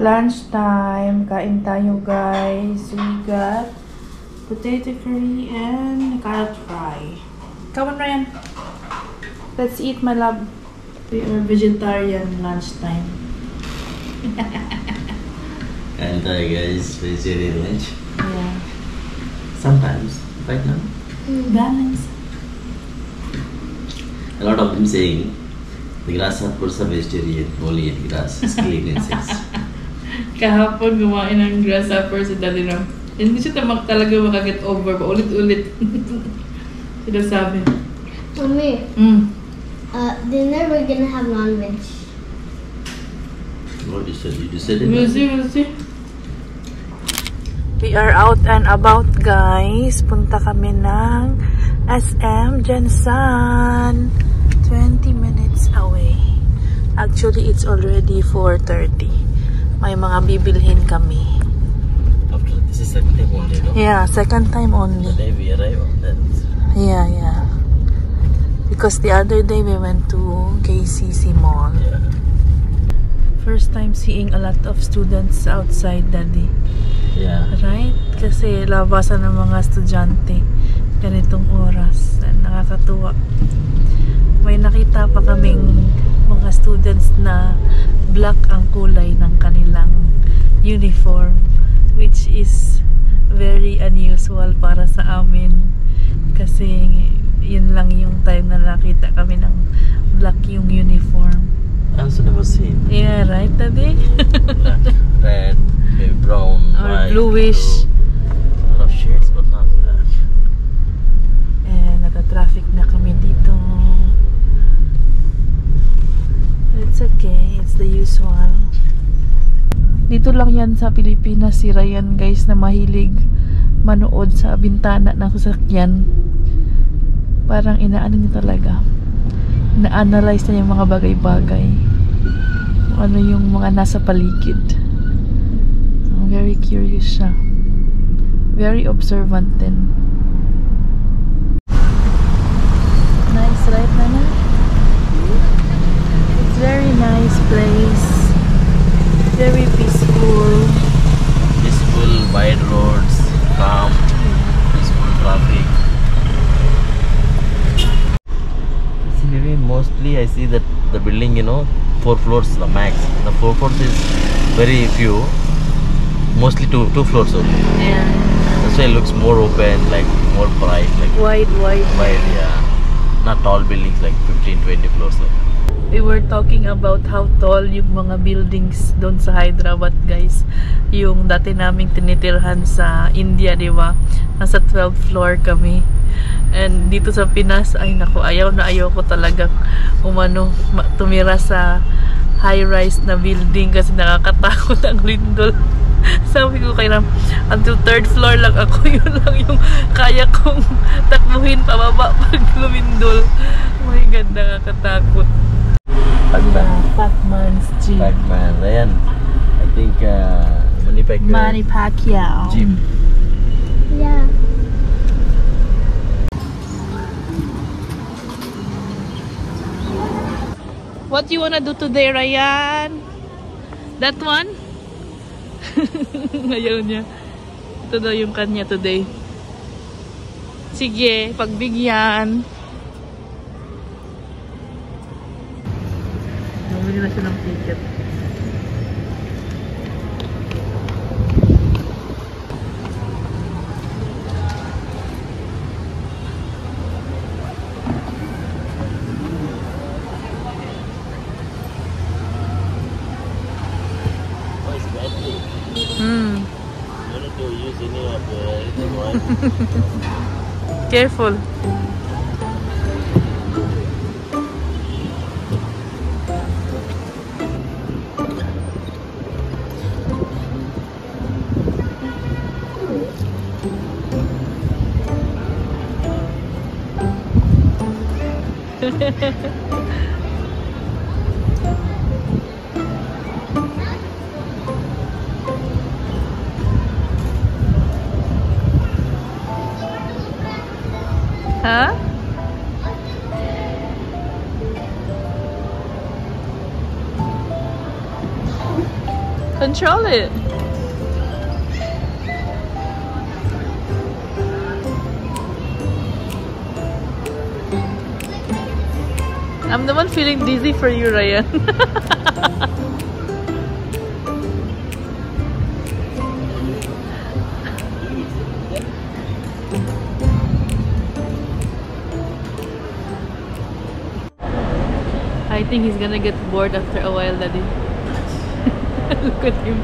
Lunchtime, kain tayo guys. We got potato curry and carrot fry. Come on, Ryan. Let's eat, my love. We are vegetarian lunchtime. And guys, vegetarian lunch. Yeah. Sometimes, right now. Balance. A lot of them saying the grasshoppers are vegetarian, only eat grass, killing insects. Kahapon gumain ng grasshopper si Daddy Ram. Hindi siya talaga makaget over pa. Ulit-ulit. Sila sabi. Mommy, dinner we're gonna have non-veg. What you said? You said it? We'll see. We are out and about, guys. Punta kami ng SM Jensen. 20 minutes away. Actually, it's already 4:30. May mga bibilhin kami. After this is second time only, no? Yeah, second time only. The day we arrive on that. Yeah. Because the other day we went to KCC Mall. Yeah. First time seeing a lot of students outside, Daddy. Yeah. Right? Kasi labasan ng mga estudyante ganitong oras. Nakakatuwa. May nakita pa kaming mga students na black ang kulay ng kanilang uniform, which is very unusual para sa amin kasi yun lang yung time na nakita kami ng black yung uniform. I also never seen. Yeah, right, Daddy? Black, red, maybe brown, or white, bluish. blue. A lot of shades, but not black. And nata-traffic na kami dito. It's okay, it's the usual. Dito lang yan sa Pilipinas si Ryan, guys, na mahilig manood sa bintana ng sasakyan. Parang inaano niya talaga. Na-analyze na yung mga bagay-bagay. Ano yung mga nasa paligid. Very curious siya. Very observant din. Nice, right, Nana? It's very nice place. Very peaceful. Peaceful, wide roads, calm, peaceful traffic. See, maybe mostly I see that the building, 4 floors the max. The 4 floors is very few. Mostly two floors only. Yeah. That's why it looks more open, like more bright, like Wide. wide, yeah. Not tall buildings like 15-20 floors. Like. We were talking about how tall yung mga buildings doon sa Hyderabad, guys. Yung dati naming tinitirhan sa India, di ba? Nasa 12th floor kami. And dito sa Pinas, ay naku, ayaw ko talagang tumira sa high-rise na building kasi nakakatakot ang lindol. Sabi ko kay Ram, until 3rd floor lang ako, yun lang yung kaya kong takbuhin pababa pag lumindol. Oh my God, nakakatakot. Pacman. Pacman's gym. Pacman. Ayan. I think Manny Pacquiao. Gym. Yeah. What do you wanna do today, Ryan? That one? Ayaw niya. Ito daw yung kanya today. Sige, pagbigyan. Bumili na siya ng ticket. Hmm. You need to use any of anything oil. Careful. Huh? Control it. I'm the one feeling dizzy for you, Ryan. I think he's gonna get bored after a while, Daddy. Look at him.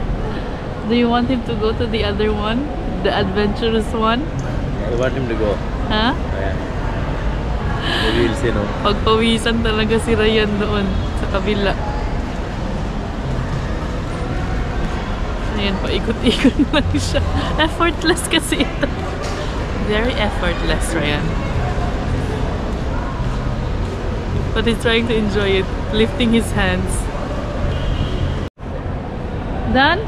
Do you want him to go to the other one? The adventurous one? I want him to go. Huh? Yeah. Maybe he'll say no. Pagpawisan talaga si Ryan doon sa kabila. Ayan, paikot-ikot lang siya. Effortless kasi ito. Very effortless, Ryan. But he's trying to enjoy it, lifting his hands. Done?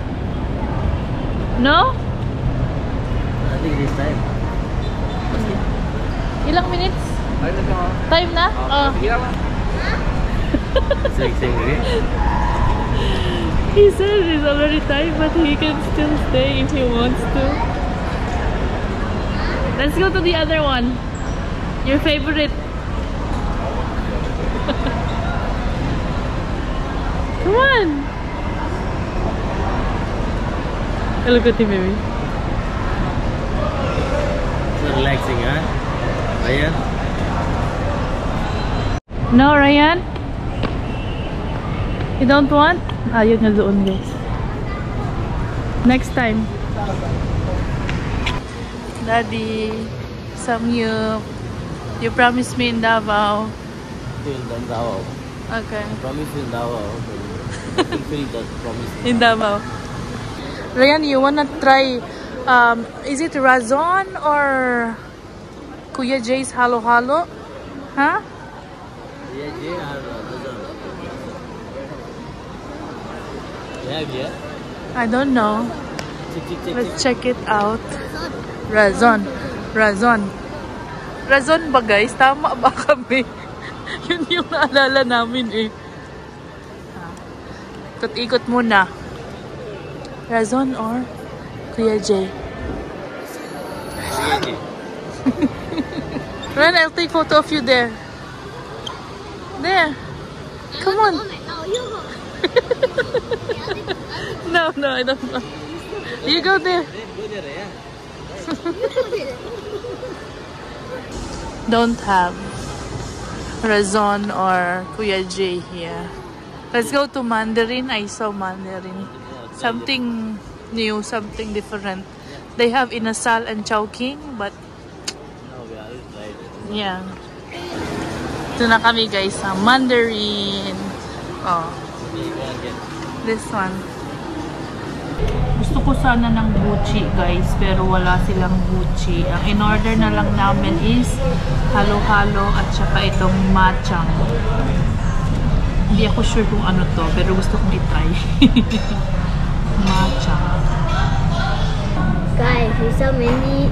No? I think it is time. Ilang minutes? Time na? Oh. Saying again. He said it's already time, but he can still stay if he wants to. Let's go to the other one. Your favorite. Come on. Look at him, baby. So relaxing, huh? Ryan? No, Ryan? You don't want? Ayun na doon, guys. Next time. Daddy, Samyup, you promised me in Davao. In Davao. Okay. I promise in Davao. Fulfill that promise. In Davao. Ryan, you wanna try, is it Razon or Kuya Jay's Halo Halo? Huh? Yeah. I don't know. Let's check it out. Razon. Razon ba, guys? Tama ba kami? Yun yung naalala namin eh. Ikot-ikot muna. Razon or Kuya Jay? Ren, I'll take photo of you there. There. Come on. No, I don't know. You go there. Don't have Razon or Kuya Jay here. Let's go to Mandarin. I saw Mandarin. Something new, something different. They have inasal and chowking, but yeah. Ito na kami, guys, sa Mandarin. Oh. This one. Gusto ko sana ng buchi, guys, pero wala silang buchi. Ang in-order na lang namin is halo-halo at saka itong matchang. Hindi ako sure kung ano to, pero gusto kong i-try. Matchang. Guys, we saw many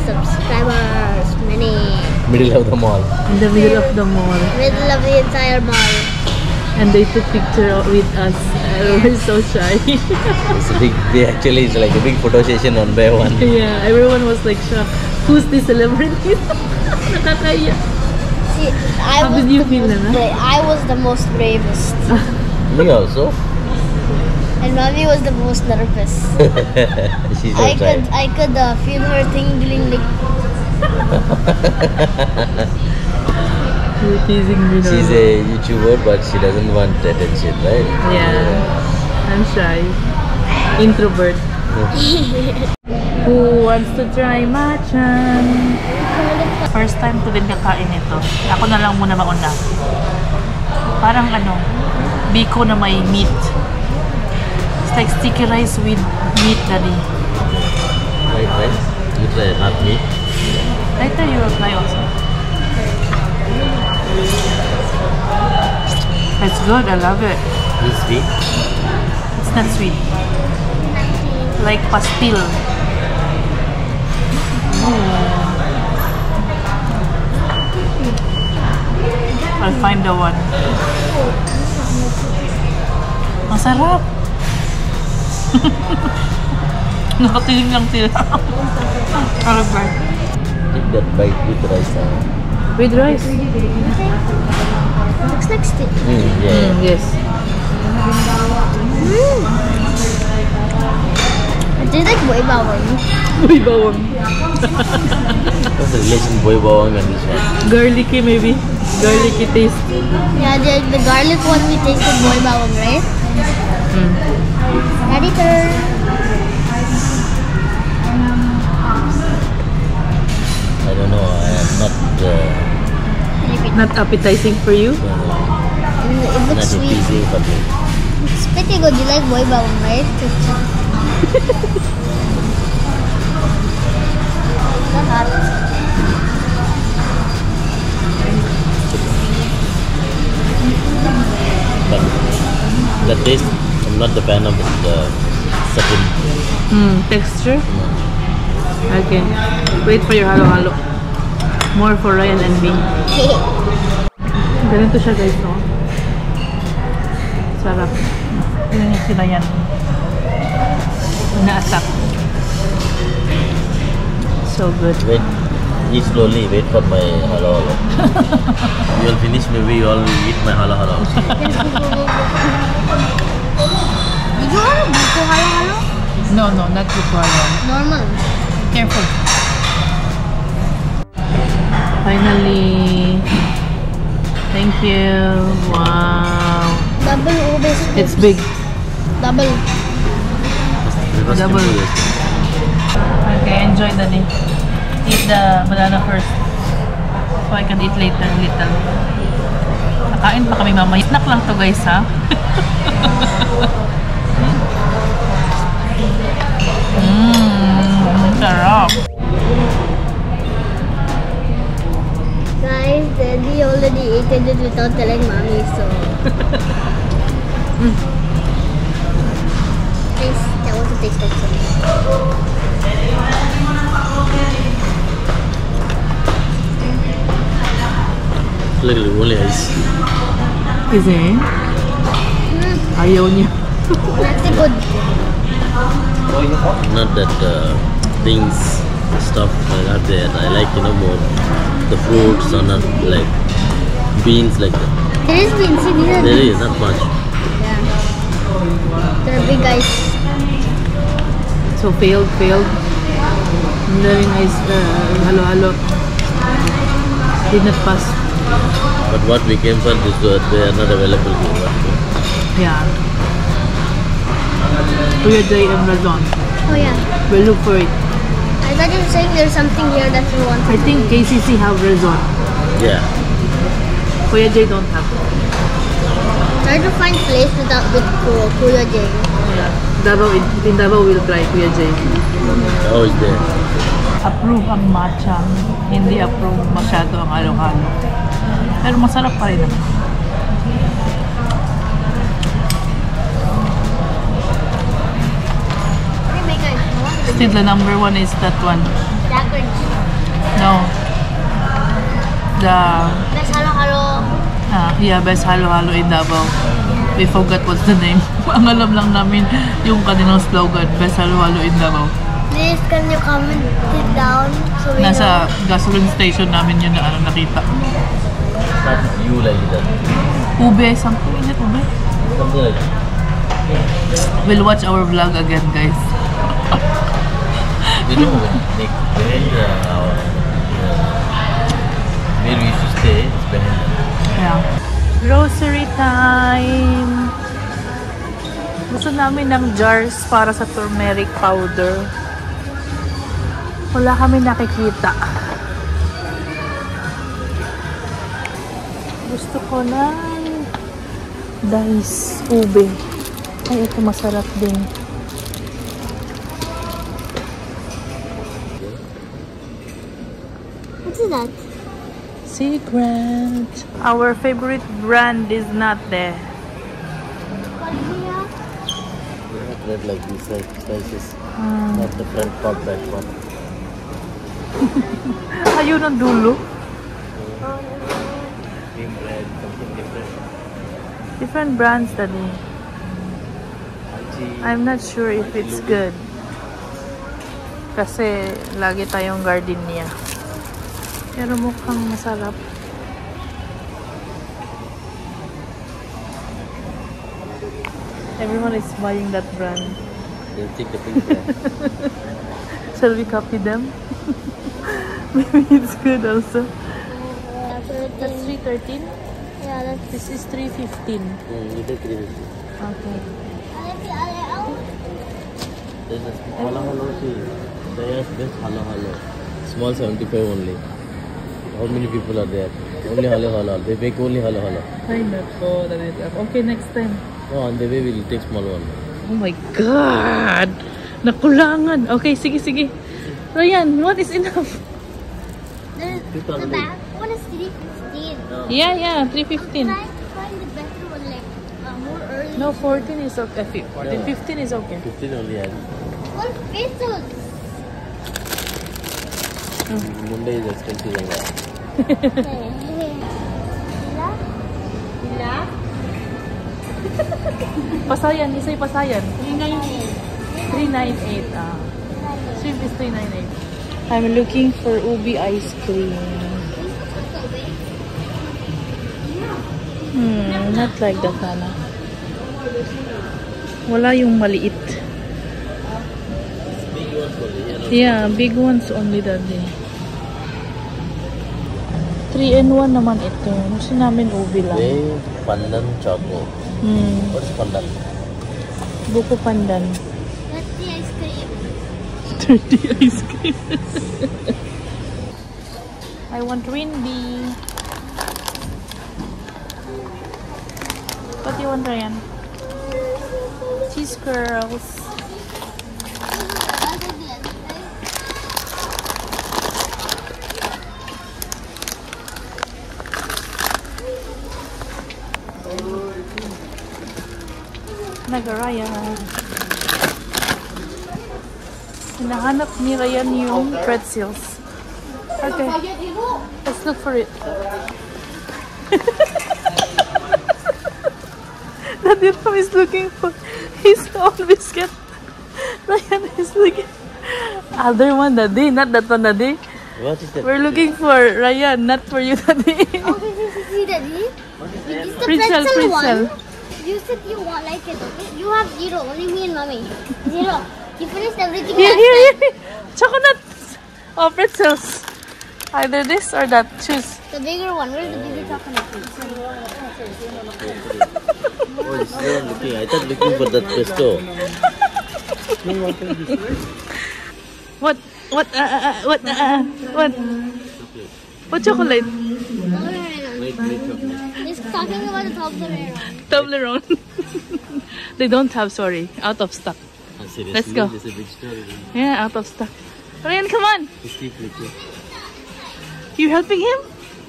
subscribers. Many. Middle of the mall. In the middle of the mall. Middle of the entire mall. And they took picture with us. We're so shy. It's a big, it's like a big photo session one by one. Yeah, everyone was like shocked. Who's the celebrity? Nakakaya. See, How did you feel, Nana? I was the most bravest. Me also. And Mommy was the most nervous. She's outside. I could feel her tingling like. You're teasing me now. She's a YouTuber, but she doesn't want attention, right? Yeah, I'm shy. Introvert. Who wants to try matcha? First time ko din kakain ito. Ako na lang muna mauna. Parang ano, biko na may meat. It's like sticky rice with meat, Daddy. White rice? You try not meat? Later you will try also. It's good, I love it. It's sweet? It's not sweet. Like pastil. I'll find the one. Masarap. Nakatiling lang sila. Alright, bye. Take that bite with rice. With rice? Looks like steak. Yeah. Yes. It tastes like boy bawang. Uy, bawang. What's the relation boy bawang and this one? Garlicky maybe. Garlicky taste. Yeah, the garlic one we tasted boy bawang, right? Daddy turn. I don't know. I am not. Not appetizing for you? It Not looks sweet. appeasing for me. It's pretty good. You like boy bawang, right? Not hot. But the taste, I'm not the fan of the certain. Texture? Okay. Wait for your halo-halo. More for Ryan and me. Ganito siya guys, no? Sarap. Yun yung sinayan. Na-attack. So good. Wait, eat slowly. Wait for my halo halo. You will finish. Maybe you all will eat my halo halo. Did you want a buko halo-halo? No, not buko-halo. Normal. Careful. Finally. Thank you. Wow. Double ube scoop. It's big. Double. Double. Okay, enjoy the day. Eat the banana first. So I can eat later little. Nakain pa kami mamaya. Snack lang to guys, ha? Sarap. Guys, Daddy already ate it without telling Mommy, so. Taste. I want to taste also. Like only ice. Kasi, ayaw niya. That's good. Not that things, stuff are there. I like more the fruits or not like beans like that. There is beans. See, these are There beans. is not much. Yeah. They're big guys. So failed. Very nice halo-halo. Did not pass. But what we came for this, they are not available here. Yeah. Kuya Jay and Razon. Oh yeah. We'll look for it. I thought you were saying there's something here that you want. I think KCC have Razon. Yeah. Kuya Jay don't have. Try to find place with Kuya Jay. Yeah. Davao, in Davao will try Kuya Jay. Oh, it's there. Approve ang matcha. Hindi approve masyado ang halo-halo. Pero masarap pa rin naman. Okay, make it. Still the number one is that one. Daggers. No. The Best halo-halo. yeah, best halo-halo in Davao. We forgot what's the name. Ang alam lang namin yung kanilang slogan, best halo-halo in Davao. Please, can you comment it down so we Nasa gasoline station namin yun na nakita. Start with you like that. Ube, something is it ube? Something like that. We'll watch our vlog again, guys. You know, like behind where we used to stay, it's behind. Yeah. Grocery time. Gusto namin ng jars para sa turmeric powder. Wala kami nakikita. Gusto ko ng dice ube. Ay, ito masarap din. What is that? Secret. Our favorite brand is not there. Red like these slices. Not the front part, back part. Ayun ang dulo. Cream bread, something different. Different brands daddy. Alchi. I'm not sure if it's good. Kasi lagi tayong gardenia. Pero mukhang masarap. Everyone is buying that brand. They'll take the pink brand. Shall we copy them? Maybe it's good also. That's 313. Yeah, that's This is 315. You take 350. Okay. There's a halo halo see. There's best halo halo. Small 75 only. How many people are there? Only halo halo. They make only halo halo. Ay nako, that is okay next time. Oh, on the way we'll take small one. Oh my God! Nakulangan. Okay, sige, sige. Ryan, what is enough? the back one is 315. Yeah, 315. Try find the better one, like more early. No, 14 is okay. 14, 15 is okay. 15 only had. 12 pesos. Mumbai is expensive like that. Pasayan, isa'y pasayan. 398. 398. Shrimp is 398. I'm looking for ubi ice cream. Not like that, Nana. Wala yung maliit. Big ones only. Yeah, big ones only that day. 3-in-1 naman ito. Gusto namin ubi lang. They pandan choco. What's pandan? Buko pandan. That's the ice cream. 30 ice cream. I want windy. What do you want, Ryan? Cheese curls. Naga Ryan. Hinahanap ni Ryan yung pretzels. Okay. Let's look for it. Nadirham is looking for his own biscuit. Ryan is looking. Other one daddy, not that one daddy. What is that? We're looking for Ryan, not for you daddy. Oh, see, Daddy? It's the Pretzel, pretzel pretzel. one. You said you want like it, okay? You have 0, only me and mommy. 0. You finished everything Here, last here, time. here. Choconuts. Oh, pretzels. Either this or that. Choose. The bigger one. Where's the bigger chocolate piece? Oh, this is the one looking. I thought looking for that pesto. What? What? What chocolate? He's talking about the Toblerone. Toblerone. They don't have, sorry. Out of stock. Seriously, Let's go. This is a big story. Yeah, out of stock. Ryan, come on. Just keep looking. You helping him?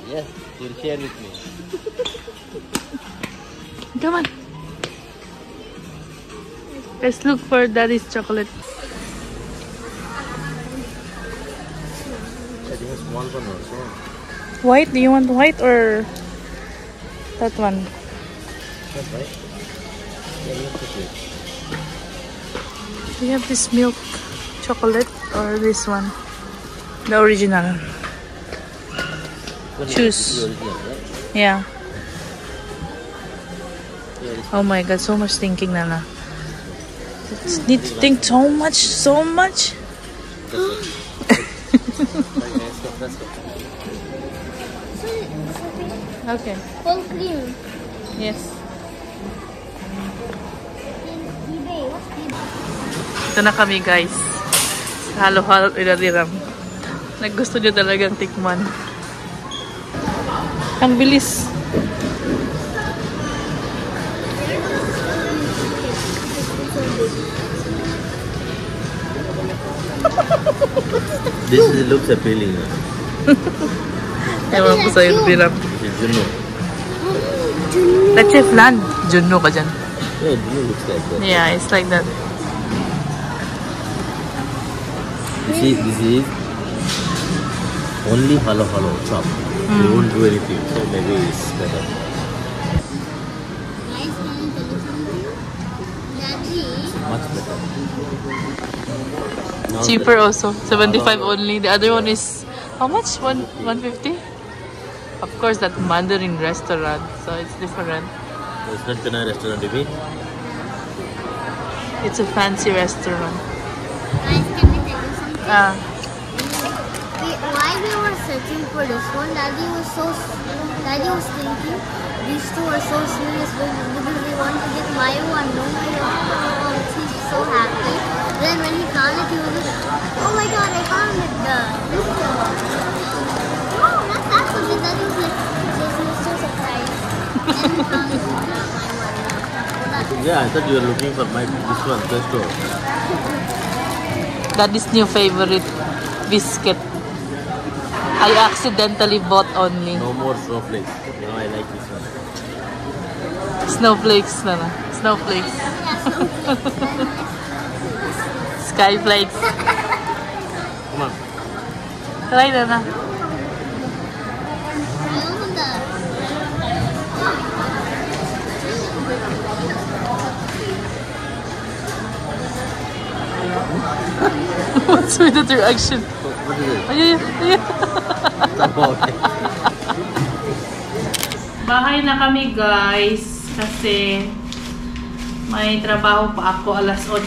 Yes, you'll share with me. Come on. Let's look for Daddy's chocolate. I think a small one also. White? Do you want white or that one? That's right. Yeah, you put it. Do you have this milk chocolate or this one? The original. Choose. The original, right? Yeah. Yeah, this Oh my God, so much thinking, Nana. Need to think so much, so much. That's it. Okay. Full cream. Yes. Dito na kami guys. Halo-halo Idadiram. Naggusto niyo talagang tikman. Ang bilis. This looks appealing. Ewan ko sa'yo, Diram. Juno. Leche flan. Juno ka dyan. Yeah, Juno looks like that. Yeah, it's like that. You see, this is only halo chop. They won't do anything, so maybe it's better. Guys, can I tell you something? Daddy, Much better. Now Cheaper also. 75 only. The other one is how much? 150? Of course, that Mandarin restaurant. So it's different. It's not Penang restaurant, you mean? It's a fancy restaurant. guys, can I tell you something? While we were searching for this one, Daddy was thinking these two are so serious because they want to get my one. No, he's so happy. Then when he found it, he was like, "Oh my God, I found it!" This one. No, not that one. Then Daddy was like, "Yes, he was so surprised." Then he found it. My one. Yeah, I thought you were looking for this one, Pesto. That is new favorite biscuit. I accidentally bought only. No more snowflakes. Now I like this one. Snowflakes na na. Snowflakes. Skyflakes. Come on. Try na na. What's with the reaction? What is it? Ay. Okay. Bahay na kami guys kasi may trabaho pa ako alas 8.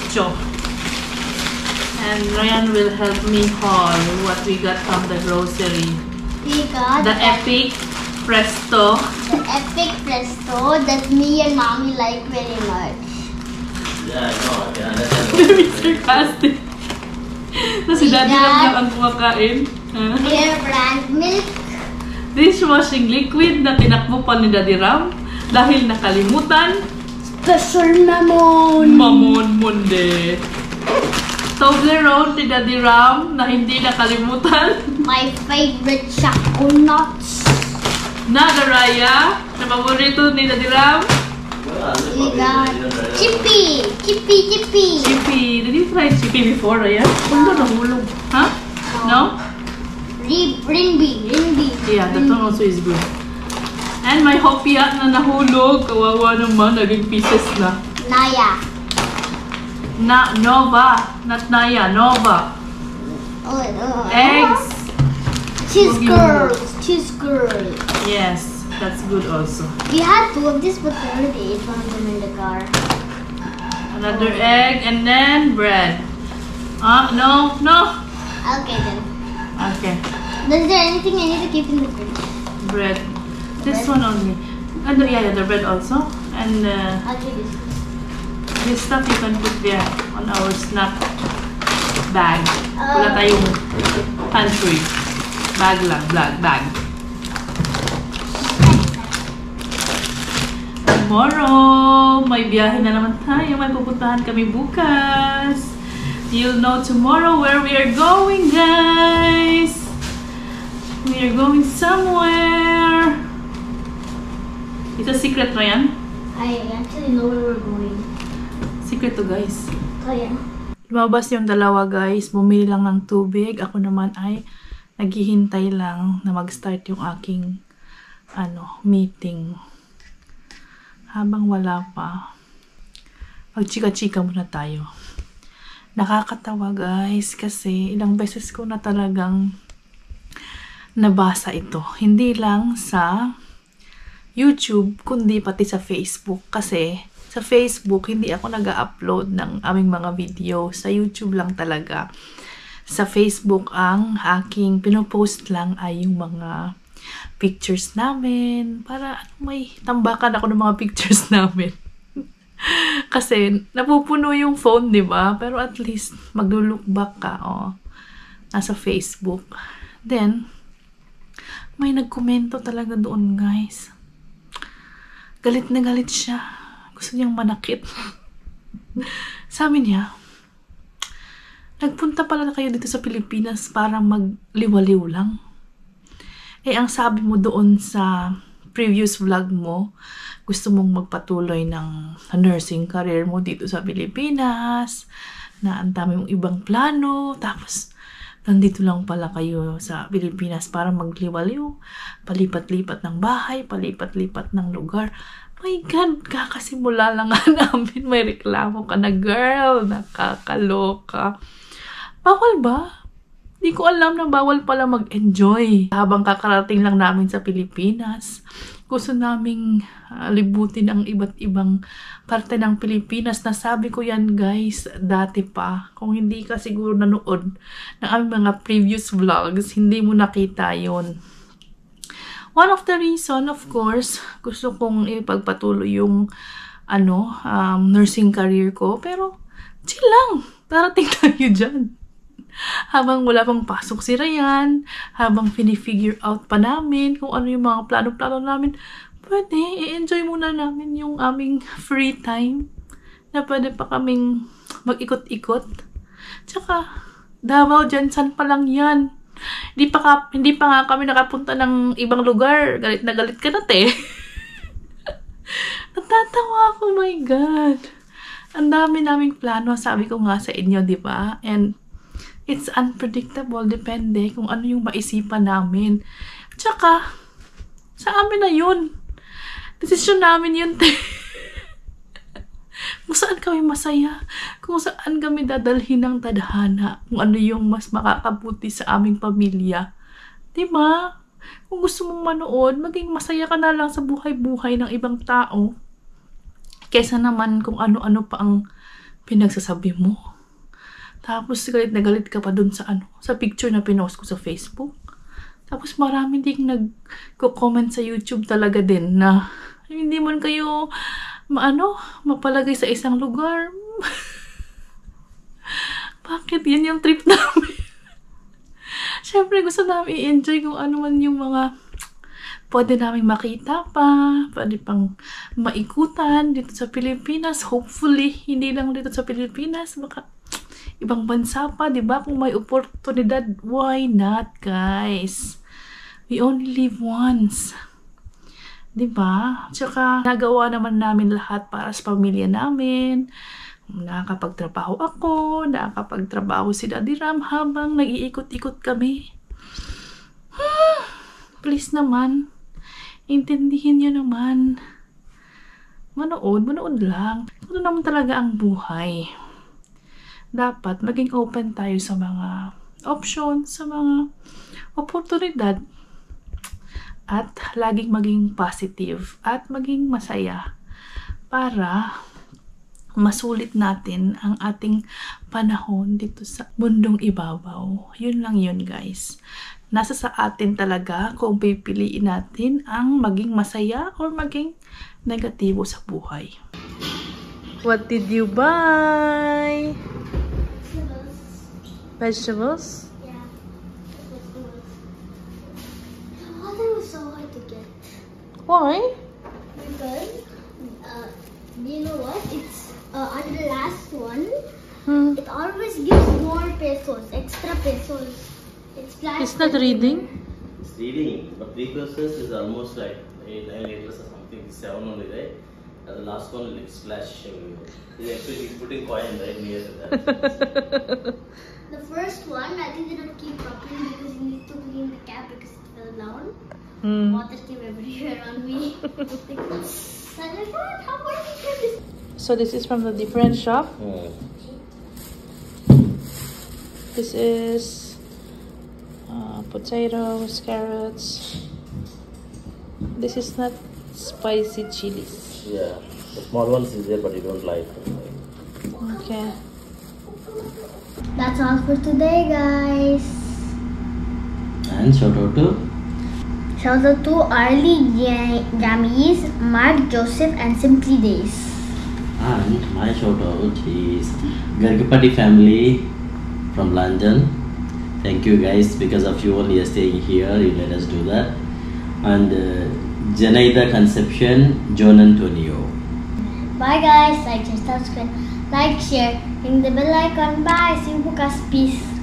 And Ryan will help me haul what we got from the grocery. We got The Epic Presto. the epic Presto that me and Mommy like very much. Yeah, I know. I can understand. Very sarcastic. So si Daddy lang yung ang kumakain. Their brand milk. Dishwashing liquid na tinakbo pa ni Daddy Ram dahil nakalimutan. Special Mamon. Mamon Monde. Toblerone ni Daddy Ram na hindi nakalimutan. My favorite chocolates. Nagaraya na paborito ni Daddy Ram. We got Chippy. Chippy. Did you try Chippy before, Raya? Hulo na hulog. Huh? No? Rinby. Yeah, that one also is good. And my hopia na nahulog. Kawawa naman, naging pieces na. Naya. Nova. Not Naya, Nova. Eggs. Cheese Cookie girls. Yes, that's good also. We had 2 of this, but we already ate one of them in the car. Another egg and then bread. No. Okay then. Okay, Is there anything I need to keep in the fridge? bread. This one only. And yeah, the bread also. And I'll do this. this stuff you can put there on our snack bag. Wala tayong pantry. Bag lang, bag. Tomorrow, may biyahe na naman tayo. May pupuntahan kami bukas. You'll know tomorrow where we are going, guys. We are going somewhere. It's a secret, Ryan. I actually know where we're going. Secret to, guys. Oh yeah. Lumabas yung dalawa, guys. Bumili lang ng tubig. Ako naman ay naghihintay lang na mag-start yung aking meeting. Habang wala pa, magchika-chika muna tayo. Nakakatawa guys kasi ilang beses ko na talagang nabasa ito. Hindi lang sa YouTube, kundi pati sa Facebook. Kasi sa Facebook, hindi ako nag-upload ng aming mga video. Sa YouTube lang talaga. Sa Facebook, ang aking pinopost lang ay yung mga pictures namin. Para may tambakan ako ng mga pictures namin. Kasi napupuno yung phone, di ba? Pero at least maglo-look back ka, nasa Facebook. Then, may nagkomento talaga doon, guys. Galit na galit siya. Gusto niyang manakit. Sabi niya, nagpunta pala kayo dito sa Pilipinas para magliwaliw lang. Ang sabi mo doon sa previous vlog mo, gusto mong magpatuloy ng nursing career mo dito sa Pilipinas, na ang dami mong ibang plano, tapos nandito lang pala kayo sa Pilipinas para magliwaliw, palipat-lipat ng bahay, palipat-lipat ng lugar. My God, kakasimula lang nga namin, may reklamo ka na, girl, nakakaloka. Bawal ba? Di ko alam na bawal pala mag-enjoy. Habang kakarating lang namin sa Pilipinas, gusto naming libutin ang iba't ibang parte ng Pilipinas. Nasabi ko yan, guys, dati pa. Kung hindi ka siguro nanood ng aming mga previous vlogs, hindi mo nakita yon. One of the reason, of course, gusto kong ipagpatuloy yung nursing career ko. Pero, chill lang. Darating tayo dyan. Habang wala pang pasok si Ryan, habang fini-figure out pa namin kung ano yung mga plano-plano namin, pwede, i-enjoy muna namin yung aming free time na pwede pa kaming mag-ikot-ikot. Tsaka, Davao, Jensen pa lang yan. Hindi pa nga kami nakapunta ng ibang lugar. Galit na galit ka na, te. Natatawa ako, my God. Ang dami naming plano, sabi ko nga sa inyo, di ba? And it's unpredictable. Depende kung ano yung maisipan namin. Tsaka, sa amin na yun. Desisyon namin yun, te. Kung saan kami masaya. Kung saan kami dadalhin ng tadhana. Kung ano yung mas makakabuti sa aming pamilya. Diba? Kung gusto mong manood, maging masaya ka na lang sa buhay-buhay ng ibang tao. Kesa naman kung ano-ano pa ang pinagsasabi mo. Tapos galit na galit ka pa dun sa sa picture na pinost ko sa Facebook. Tapos marami ding nagko-comment sa YouTube talaga din na hindi man kayo mapalagay sa isang lugar. Bakit? Yan yung trip namin. Siyempre gusto namin i-enjoy kung ano man yung mga pwede namin makita pa, pwede pang maikutan dito sa Pilipinas. Hopefully, hindi lang dito sa Pilipinas, baka ibang bansa pa, di ba? Kung may oportunidad, why not, guys? We only live once. Di ba? Tsaka, nagawa naman namin lahat para sa pamilya namin. Nakakapagtrabaho ako, nakakapagtrabaho si Daddy Ram habang nag-iikot-ikot kami. Please naman, intindihin nyo naman. Manood lang. Ito naman talaga ang buhay. Dapat maging open tayo sa mga options, sa mga oportunidad. At laging maging positive at maging masaya para masulit natin ang ating panahon dito sa mundong ibabaw. Yun lang yun, guys. Nasa sa atin talaga kung pipiliin natin ang maging masaya or maging negatibo sa buhay. What did you buy? Vegetables? Yeah. Oh, that was so hard to get. Why? Because, you know what? It's on the last one. It always gives more pesos, extra pesos. It's not reading? It's reading, but 3 pesos is almost like 8, 9 liters or something. 7 only, right? And the last one, it's flashing. He's actually putting coin right near to that. The first one, I think they don't keep properly because you need to clean the cap because it fell down. Water came everywhere on me. So I was like, how are we get this? So this is from the different shop. This is potatoes, carrots. This is not spicy chilies. Yeah, the small ones is there, but you don't like. Okay. That's all for today, guys. And shout out to Arlie, Jammies, Mark, Joseph, and Simply Days. And my shout out is Gargapati family from London. Thank you guys, because of you only are staying here, you let us do that. And Janaida Conception, John Antonio. Bye guys, like, share, subscribe, like, share, ring the bell icon. Bye, see you guys, peace.